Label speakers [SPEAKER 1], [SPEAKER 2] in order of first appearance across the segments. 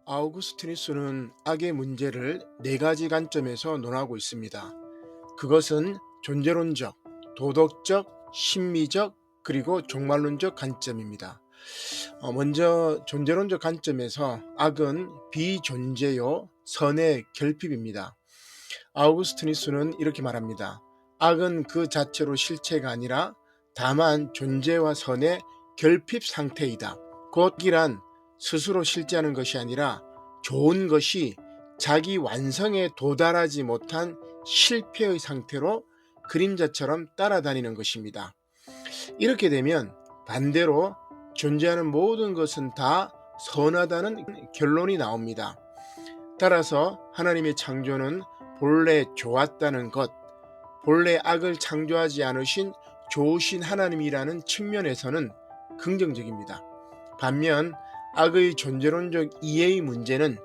[SPEAKER 1] 아우구스티누스는 악의 문제를 네 가지 관점에서 논하고 있습니다. 그것은 존재론적, 도덕적, 심미적, 그리고 종말론적 관점입니다. 먼저 존재론적 관점에서 악은 비존재요 선의 결핍입니다. 아우구스티누스는 이렇게 말합니다. 악은 그 자체로 실체가 아니라 다만 존재와 선의 결핍 상태이다. 곧 이란 스스로 실제하는 것이 아니라 좋은 것이 자기 완성에 도달하지 못한 실패의 상태로 그림자처럼 따라다니는 것입니다. 이렇게 되면 반대로 존재하는 모든 것은 다 선하다는 결론이 나옵니다. 따라서 하나님의 창조는 본래 좋았다는 것, 본래 악을 창조하지 않으신 좋으신 하나님이라는 측면에서는 긍정적입니다. 반면 악의 존재론적 이해의 문제는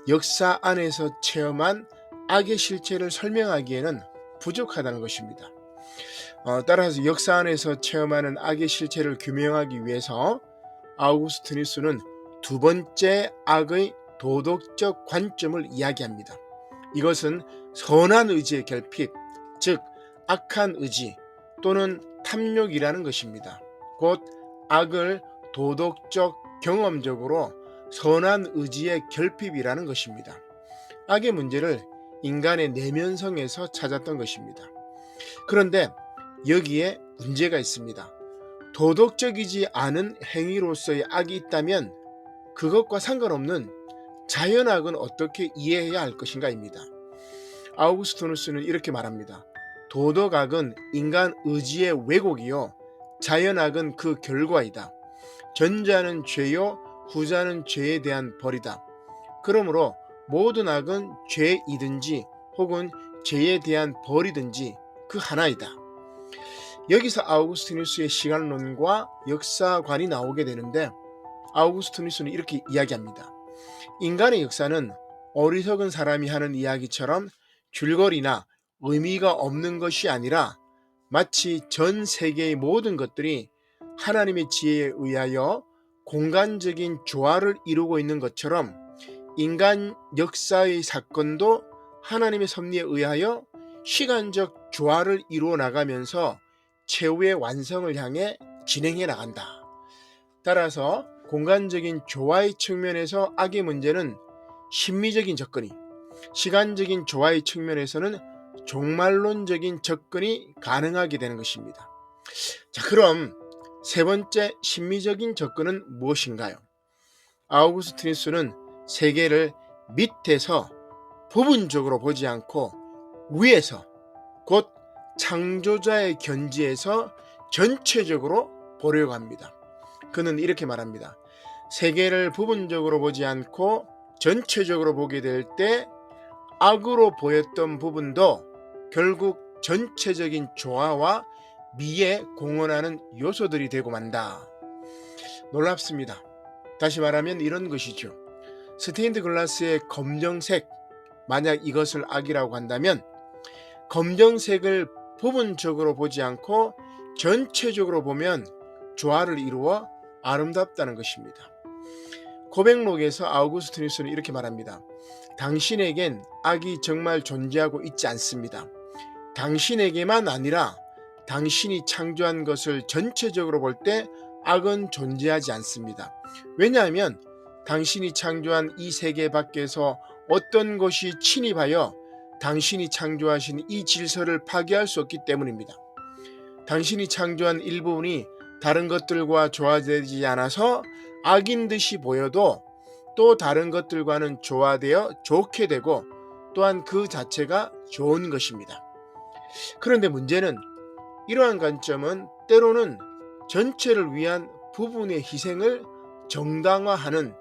[SPEAKER 1] 역사 안에서 체험한 악의 실체를 설명하기에는 부족하다는 것입니다. 따라서 역사 안에서 체험하는 악의 실체를 규명하기 위해서 아우구스티누스는 두 번째 악의 도덕적 관점을 이야기합니다. 이것은 선한 의지의 결핍, 즉 악한 의지 또는 탐욕이라는 것입니다. 곧 악을 도덕적 경험적으로 선한 의지의 결핍이라는 것입니다. 악의 문제를 인간의 내면성에서 찾았던 것입니다. 그런데 여기에 문제가 있습니다. 도덕적이지 않은 행위로서의 악이 있다면 그것과 상관없는 자연악은 어떻게 이해해야 할 것인가입니다. 아우구스티누스는 이렇게 말합니다. 도덕악은 인간 의지의 왜곡이요 자연악은 그 결과이다. 전자는 죄요 후자는 죄에 대한 벌이다. 그러므로 모든 악은 죄이든지 혹은 죄에 대한 벌이든지 그 하나이다. 여기서 아우구스티누스의 시간론과 역사관이 나오게 되는데 아우구스티누스는 이렇게 이야기합니다. 인간의 역사는 어리석은 사람이 하는 이야기처럼 줄거리나 의미가 없는 것이 아니라 마치 전 세계의 모든 것들이 하나님의 지혜에 의하여 공간적인 조화를 이루고 있는 것처럼 인간 역사의 사건도 하나님의 섭리에 의하여 시간적 조화를 이루어 나가면서 최후의 완성을 향해 진행해 나간다. 따라서 공간적인 조화의 측면에서 악의 문제는 심미적인 접근이, 시간적인 조화의 측면에서는 종말론적인 접근이 가능하게 되는 것입니다. 자, 그럼 세 번째 심미적인 접근은 무엇인가요? 아우구스티누스는 세계를 밑에서 부분적으로 보지 않고 위에서, 곧 창조자의 견지에서 전체적으로 보려고 합니다. 그는 이렇게 말합니다. 세계를 부분적으로 보지 않고 전체적으로 보게 될 때 악으로 보였던 부분도 결국 전체적인 조화와 미에 공헌하는 요소들이 되고 만다. 놀랍습니다. 다시 말하면 이런 것이죠. 스테인드 글라스의 검정색, 만약 이것을 악이라고 한다면 검정색을 부분적으로 보지 않고 전체적으로 보면 조화를 이루어 아름답다는 것입니다. 고백록에서 아우구스티누스는 이렇게 말합니다. 당신에겐 악이 정말 존재하고 있지 않습니다. 당신에게만 아니라 당신이 창조한 것을 전체적으로 볼 때 악은 존재하지 않습니다. 왜냐하면 당신이 창조한 이 세계 밖에서 어떤 것이 침입하여 당신이 창조하신 이 질서를 파괴할 수 없기 때문입니다. 당신이 창조한 일부분이 다른 것들과 조화되지 않아서 악인 듯이 보여도 또 다른 것들과는 조화되어 좋게 되고 또한 그 자체가 좋은 것입니다. 그런데 문제는 이러한 관점은 때로는 전체를 위한 부분의 희생을 정당화하는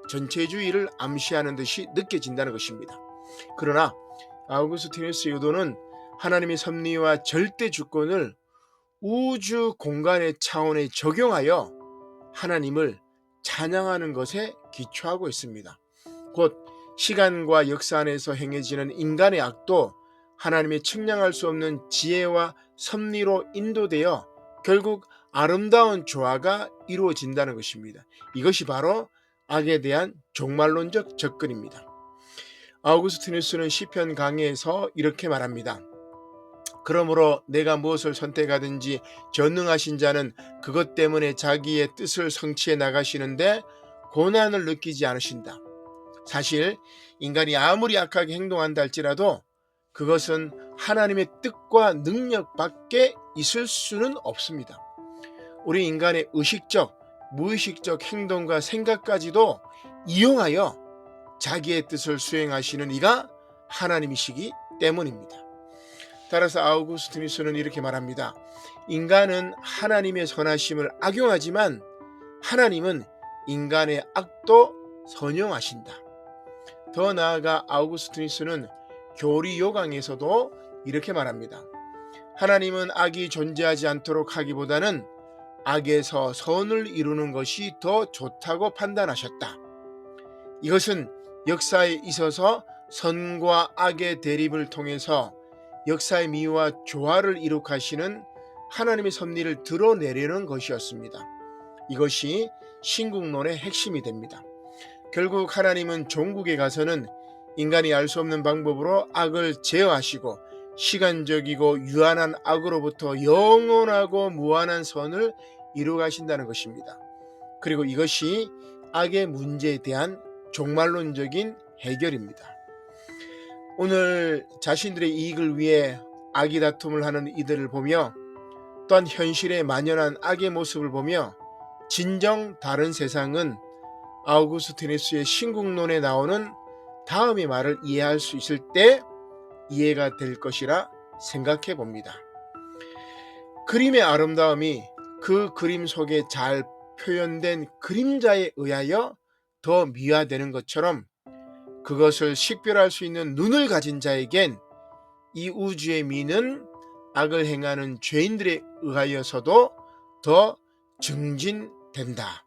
[SPEAKER 1] 전체주의를 암시하는 듯이 느껴진다는 것입니다. 그러나 아우구스티누스의 의도는 하나님의 섭리와 절대 주권을 우주 공간의 차원에 적용하여 하나님을 찬양하는 것에 기초하고 있습니다. 곧 시간과 역사 안에서 행해지는 인간의 악도 하나님의 측량할 수 없는 지혜와 섭리로 인도되어 결국 아름다운 조화가 이루어진다는 것입니다. 이것이 바로 악에 대한 종말론적 접근입니다. 아우구스티누스는 시편 강해에서 이렇게 말합니다. 그러므로 내가 무엇을 선택하든지 전능하신 자는 그것 때문에 자기의 뜻을 성취해 나가시는데 고난을 느끼지 않으신다. 사실 인간이 아무리 악하게 행동한다 할지라도 그것은 하나님의 뜻과 능력 밖에 있을 수는 없습니다. 우리 인간의 의식적, 무의식적 행동과 생각까지도 이용하여 자기의 뜻을 수행하시는 이가 하나님이시기 때문입니다. 따라서 아우구스티누스는 이렇게 말합니다. 인간은 하나님의 선하심을 악용하지만 하나님은 인간의 악도 선용하신다. 더 나아가 아우구스티누스는 교리 요강에서도 이렇게 말합니다. 하나님은 악이 존재하지 않도록 하기보다는 악에서 선을 이루는 것이 더 좋다고 판단하셨다. 이것은 역사에 있어서 선과 악의 대립을 통해서 역사의 미와 조화를 이룩하시는 하나님의 섭리를 드러내려는 것이었습니다. 이것이 신국론의 핵심이 됩니다. 결국 하나님은 종국에 가서는 인간이 알 수 없는 방법으로 악을 제어하시고 시간적이고 유한한 악으로부터 영원하고 무한한 선을 이루가신다는 것입니다. 그리고 이것이 악의 문제에 대한 종말론적인 해결입니다. 오늘 자신들의 이익을 위해 악의 다툼을 하는 이들을 보며 또한 현실에 만연한 악의 모습을 보며 진정 다른 세상은 아우구스티누스의 신국론에 나오는 다음의 말을 이해할 수 있을 때 이해가 될 것이라 생각해 봅니다. 그림의 아름다움이 그 그림 속에 잘 표현된 그림자에 의하여 더 미화되는 것처럼 그것을 식별할 수 있는 눈을 가진 자에겐 이 우주의 미는 악을 행하는 죄인들에 의하여서도 더 증진된다.